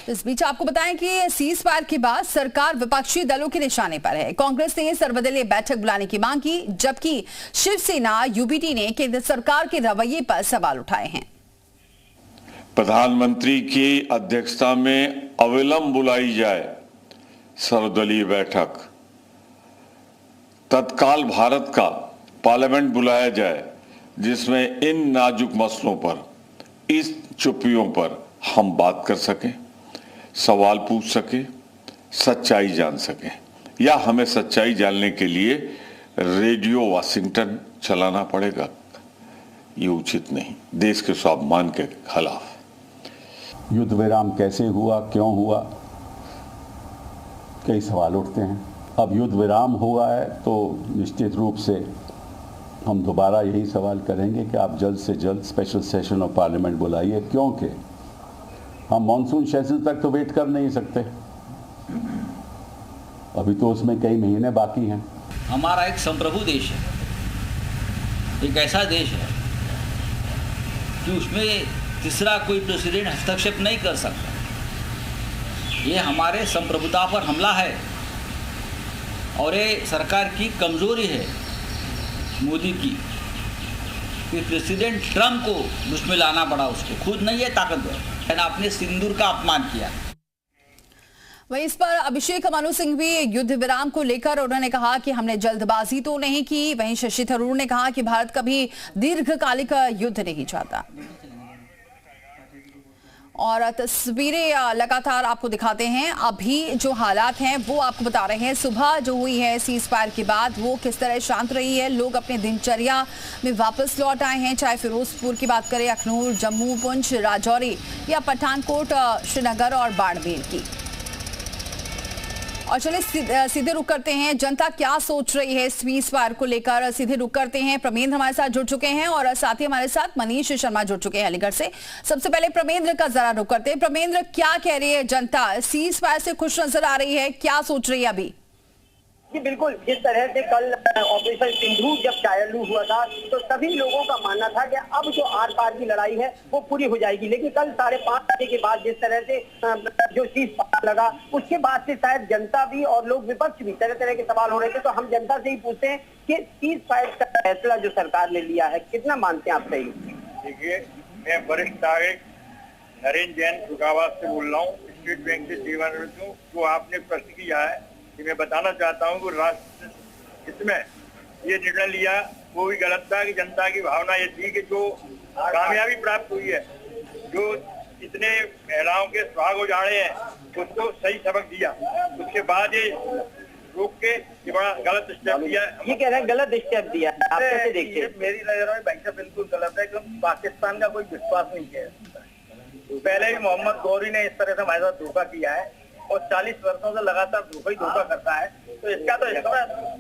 इस बीच आपको बताएं कि सीज फायर के बाद सरकार विपक्षी दलों के निशाने पर है। कांग्रेस ने सर्वदलीय बैठक बुलाने की मांग की, जबकि शिवसेना यूबीटी ने केंद्र सरकार के रवैये पर सवाल उठाए हैं। प्रधानमंत्री की अध्यक्षता में अविलंब बुलाई जाए सर्वदलीय बैठक, तत्काल भारत का पार्लियामेंट बुलाया जाए, जिसमें इन नाजुक मसलों पर, इस चुप्पियों पर हम बात कर सकें, सवाल पूछ सके, सच्चाई जान सके, या हमें सच्चाई जानने के लिए रेडियो वाशिंगटन चलाना पड़ेगा, ये उचित नहीं। देश के स्वाभिमान के खिलाफ। युद्ध विराम कैसे हुआ, क्यों हुआ, कई सवाल उठते हैं। अब युद्ध विराम हुआ है तो निश्चित रूप से हम दोबारा यही सवाल करेंगे कि आप जल्द से जल्द स्पेशल सेशन ऑफ पार्लियामेंट बुलाइए, क्योंकि हम मॉनसून सेशन तक तो वेट कर नहीं सकते, अभी तो उसमें कई महीने बाकी हैं। हमारा एक संप्रभु देश है, एक ऐसा देश है कि उसमें तीसरा कोई प्रेसिडेंट हस्तक्षेप नहीं कर सकता। ये हमारे संप्रभुता पर हमला है और ये सरकार की कमजोरी है मोदी की कि प्रेसिडेंट ट्रम्प को उसमें लाना पड़ा, उसको खुद नहीं है ताकतवर, आपने सिंदूर का अपमान किया। वहीं इस पर अभिषेक मनु सिंह भी युद्ध विराम को लेकर उन्होंने कहा कि हमने जल्दबाजी तो नहीं की। वहीं शशि थरूर ने कहा कि भारत कभी दीर्घकालिक युद्ध नहीं चाहता। और तस्वीरें लगातार आपको दिखाते हैं। अभी जो हालात हैं वो आपको बता रहे हैं। सुबह जो हुई है सीज फायर के बाद वो किस तरह शांत रही है, लोग अपने दिनचर्या में वापस लौट आए हैं। चाहे फिरोजपुर की बात करें, अखनूर, जम्मू, पुंछ, राजौरी या पठानकोट, श्रीनगर और बाड़मेर की। और चलिए सीधे रुक करते हैं, जनता क्या सोच रही है सीज फायर को लेकर, सीधे रुक करते हैं। प्रमेंद्र हमारे साथ जुड़ चुके हैं और साथ ही हमारे साथ मनीष शर्मा जुड़ चुके हैं अलीगढ़ से। सबसे पहले प्रमेंद्र का जरा रुक करते हैं। प्रमेंद्र, क्या कह रही है जनता? सीज फायर से खुश नजर आ रही है, क्या सोच रही है अभी? जी बिल्कुल, जिस तरह से कल ऑपरेशन सिंधु जब चालू हुआ था तो सभी लोगों का मानना था कि अब जो आर पार की लड़ाई है वो पूरी हो जाएगी, लेकिन कल 5:30 बजे के बाद जिस तरह से जो सीज फायर लगा उसके बाद से शायद जनता भी और लोग विपक्ष भी तरह तरह के सवाल हो रहे थे। तो हम जनता से ही पूछते हैं कि सीज फायर का फैसला जो सरकार ने लिया है कितना मानते हैं आप सही? देखिए, मैं वरिष्ठ नागरिक नरेंद्र जैन फुकाबाद से बोल रहा हूँ, स्टेट बैंक से सेवानिवृत्त हूँ। जो आपने प्रश्न किया है कि मैं बताना चाहता हूँ कि राष्ट्र इसमें ये निर्णय लिया वो भी गलत था। कि जनता की भावना ये थी कि जो कामयाबी प्राप्त हुई है, जो इतने महिलाओं के सुहाग उजाड़े हैं, उसको सही सबक दिया। उसके बाद ये रोक के ये बड़ा गलत स्टेप दिया। ये कह रहे हैं गलत स्टेप दिया, आप कैसे देखते हैं? मेरी नजर में बैंक बिल्कुल गलत है, क्योंकि पाकिस्तान का कोई विश्वास नहीं किया। पहले भी मोहम्मद गौरी ने इस तरह से हमारे साथ धोखा किया है और 40 वर्षों से लगातार धोखा करता है। तो इसका तो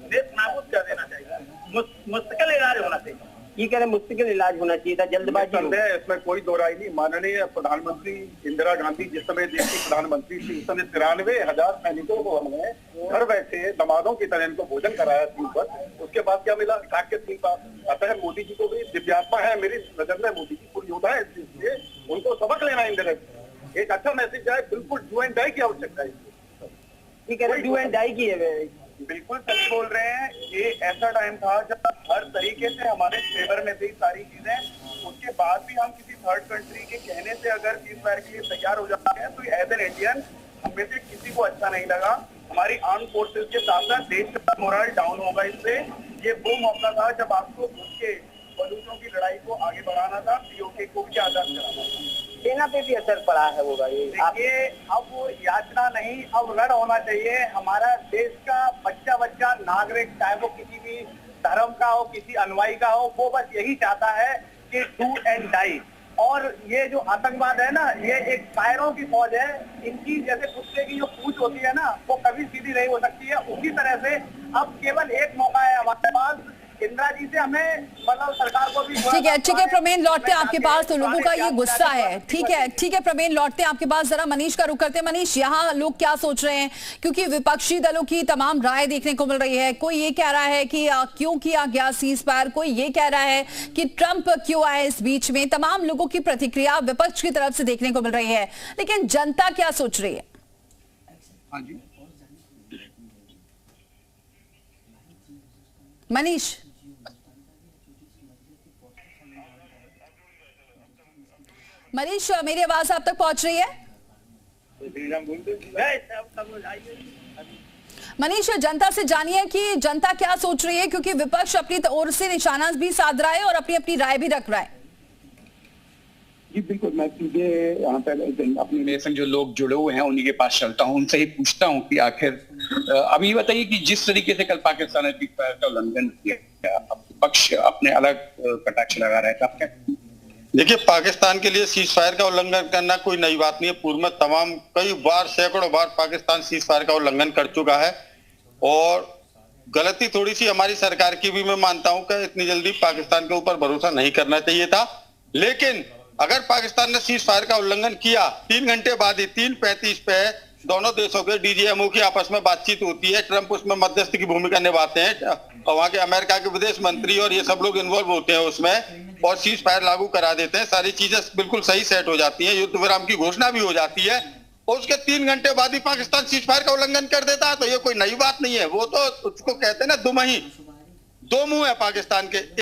देश नाबूद कर देना चाहिए, मुस्तकिल इलाज होना चाहिए। ये कह रहे मुस्तकिल इलाज होना चाहिए था, जल्दबाजी इसमें कोई दो राय नहीं। माननीय प्रधानमंत्री इंदिरा गांधी जिस समय देश की प्रधानमंत्री थी, उस समय 93,000 सैनिकों को हमने घर बैठे दमादों की तरह इनको भोजन कराया थी ऊपर। उसके बाद क्या मिला? ठाक के 3 बार। अतः मोदी जी को भी दिव्यात्मा है मेरी नजर में, मोदी जी पूरी योद्धा है, इसलिए उनको सबक लेना इंदिरा एक अच्छा मैसेज जाए। बिल्कुल डू एंड डाई की आवश्यकता है। ठीक है, डू एंड डाई की है। बिल्कुल सच बोल रहे हैं। ये ऐसा टाइम था जब हर तरीके से हमारे फेवर में थी सारी चीजें। उसके बाद भी हम किसी थर्ड कंट्री के कहने से अगर सीज फायर के लिए तैयार हो जाते हैं तो एज एन इंडियन हम में से किसी को अच्छा नहीं लगा। हमारी आर्म फोर्सेज के साथ साथ देश का मोरल डाउन होगा इससे। ये वो मौका था जब आपको उसके बलूचों की लड़ाई को आगे बढ़ाना था, पीओके को भी आजाद कराना था। सेना पे भी असर पड़ा है होगा ये। देखिए, अब वो याचना नहीं, अब रण होना चाहिए। हमारा देश का बच्चा नागरिक, चाहे वो किसी भी धर्म का हो, किसी अनुयायी का हो, वो बस यही चाहता है कि डू एंड डाई। और ये जो आतंकवाद है ना, ये एक फायरों की फौज है। इनकी जैसे कुत्ते की जो पूंछ होती है ना, वो कभी सीधी नहीं हो सकती है। उसी तरह से अब केवल एक मौका है हमारे पास, इंदिरा जी से हमें मतलब सरकार को भी ठीक है प्रवीण, लौटते हैं आपके पास। तो लोगों का ये गुस्सा है। ठीक है प्रवीण, लौटते हैं आपके पास। जरा मनीष का रुख करते हैं। मनीष, यहाँ लोग क्या सोच रहे हैं, क्योंकि विपक्षी दलों की तमाम राय देखने को मिल रही है। कोई ये कह रहा है कि क्यों किया गया सीज फायर, कोई ये कह रहा है कि ट्रंप क्यों आए इस बीच में। तमाम लोगों की प्रतिक्रिया विपक्ष की तरफ से देखने को मिल रही है, लेकिन जनता क्या सोच रही है? हाँ जी मनीष, मेरी आवाज आप तक पहुंच रही है? मनीष, जनता से जानिए कि जनता क्या सोच रही है, क्योंकि विपक्ष अपनी ओर से निशाना भी साध रहा है और अपनी अपनी राय भी रख रहा है। जी बिल्कुल, मैं सीधे यहाँ पर अपने मेरे संग जो लोग जुड़े हुए हैं उन्हीं के पास चलता हूँ, उनसे ही पूछता हूँ कि आखिर अभी बताइए कि जिस तरीके से कल पाकिस्तान ने सीज फायर का उल्लंघन किया, पक्ष अपने अलग कटाक्ष लगा रहा है, आप क्या? देखिए, पाकिस्तान के लिए सीज फायर का उल्लंघन करना कोई नई बात नहीं है। पूर्व में तमाम कई बार, सैकड़ों बार पाकिस्तान सीज फायर का उल्लंघन कर चुका है और गलती थोड़ी सी हमारी सरकार की भी मैं मानता हूं कि इतनी जल्दी पाकिस्तान के ऊपर भरोसा नहीं करना चाहिए था। लेकिन अगर पाकिस्तान ने सीज फायर का उल्लंघन किया, 3 घंटे बाद ही 3:35 पे दोनों देशों के डीजीएमओ की आपस में बातचीत होती है, ट्रंप उसमें मध्यस्थ की भूमिका निभाते हैं और वहां के अमेरिका के विदेश मंत्री और ये सब लोग इन्वॉल्व होते हैं उसमें और सीज फायर लागू करा देते हैं। सारी चीजें बिल्कुल सही सेट हो जाती हैं, युद्ध विराम की घोषणा भी हो जाती है और उसके 3 घंटे बाद ही पाकिस्तान सीज फायर का उल्लंघन कर देता है। तो ये कोई नई बात नहीं है। वो तो उसको कहते हैं ना, दुमही, 2 मुंह है पाकिस्तान के।